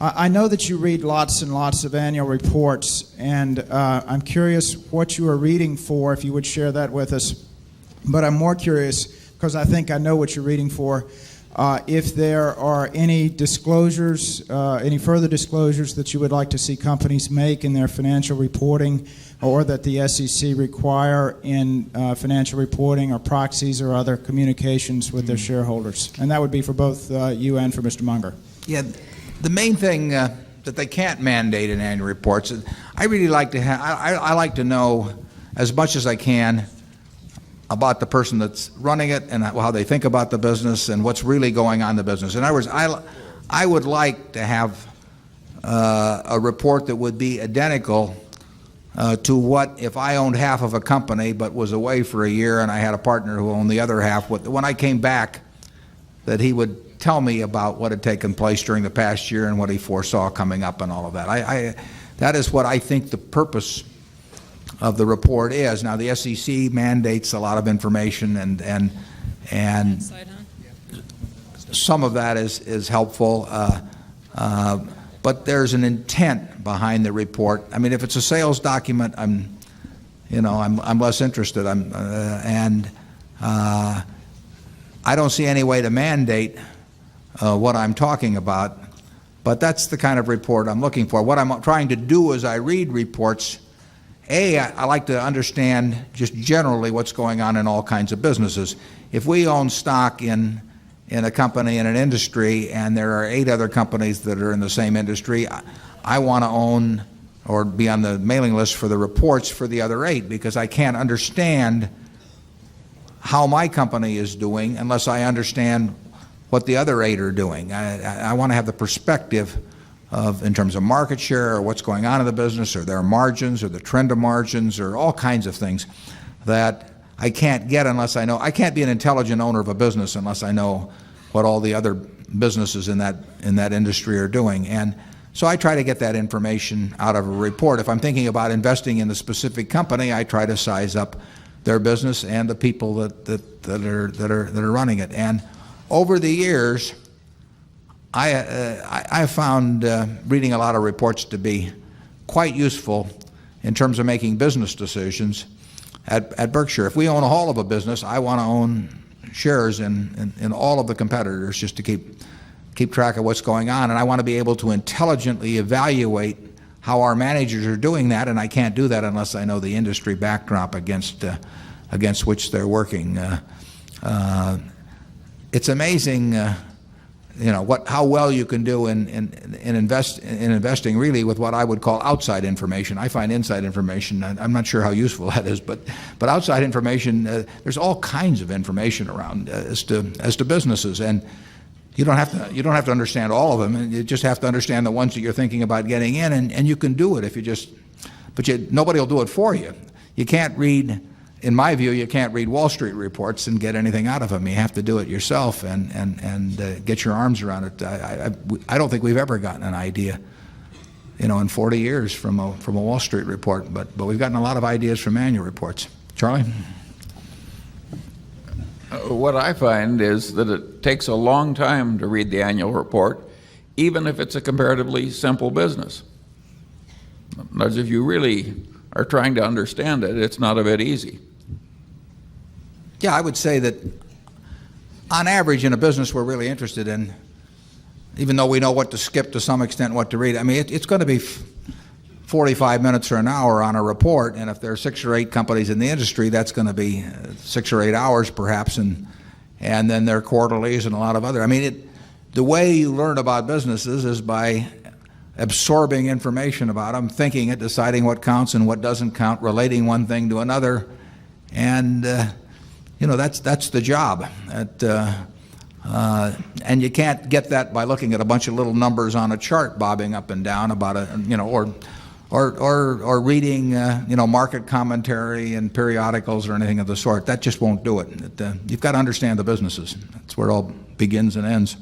I know that you read lots and lots of annual reports, and I'm curious what you are reading for, if you would share that with us. But I'm more curious, because I think I know what you're reading for, if there are any disclosures, any further disclosures that you would like to see companies make in their financial reporting, or that the SEC require in financial reporting or proxies or other communications with their shareholders. And that would be for both you and for Mr. Munger. Yeah, the main thing that they can't mandate in annual reports, I really like to have, I like to know as much as I can about the person that's running it and how they think about the business and what's really going on in the business. In other words, I would like to have a report that would be identical to what if I owned half of a company but was away for a year and I had a partner who owned the other half. When I came back, that he would tell me about what had taken place during the past year and what he foresaw coming up and all of that. That is what I think the purpose of the report is. Now, the SEC mandates a lot of information, and some of that is helpful, but there's an intent behind the report. I mean, if it's a sales document, I'm less interested. I don't see any way to mandate what I'm talking about, but that's the kind of report I'm looking for. What I'm trying to do as I read reports, I like to understand just generally what's going on in all kinds of businesses. If we own stock in a company, in an industry, and there are 8 other companies that are in the same industry, I want to own or be on the mailing list for the reports for the other 8, because I can't understand how my company is doing unless I understand what the other 8 are doing. I want to have the perspective of, in terms of market share or what's going on in the business or their margins or the trend of margins or all kinds of things that I can't get unless I know. I can't be an intelligent owner of a business unless I know what all the other businesses in that industry are doing. And so I try to get that information out of a report. If I'm thinking about investing in a specific company, I try to size up their business and the people that are running it. And over the years, I found reading a lot of reports to be quite useful in terms of making business decisions at Berkshire. If we own a whole of a business, I want to own shares in all of the competitors just to keep track of what's going on, and I want to be able to intelligently evaluate how our managers are doing that, and I can't do that unless I know the industry backdrop against which they're working. It's amazing, how well you can do in investing really with what I would call outside information. I find inside information, I'm not sure how useful that is, but outside information, there's all kinds of information around as to businesses, and you don't have to understand all of them. You just have to understand the ones that you're thinking about getting in, and you can do it if you just. But nobody will do it for you. You can't read. In my view, you can't read Wall Street reports and get anything out of them. You have to do it yourself and get your arms around it. I don't think we've ever gotten an idea, in 40 years from a Wall Street report, but we've gotten a lot of ideas from annual reports. Charlie? What I find is that it takes a long time to read the annual report, even if it's a comparatively simple business. Because if you really are trying to understand it, it's not a bit easy. Yeah, I would say that on average in a business we're really interested in, even though we know what to skip to some extent, what to read, I mean, it's going to be 45 minutes or an hour on a report, and if there are 6 or 8 companies in the industry, that's going to be 6 or 8 hours perhaps, and then there are quarterlies and a lot of other. I mean, the way you learn about businesses is by absorbing information about them, thinking it, deciding what counts and what doesn't count, relating one thing to another, and that's the job. And you can't get that by looking at a bunch of little numbers on a chart bobbing up and down about or reading market commentary and periodicals or anything of the sort. That just won't do it. You've got to understand the businesses. That's where it all begins and ends.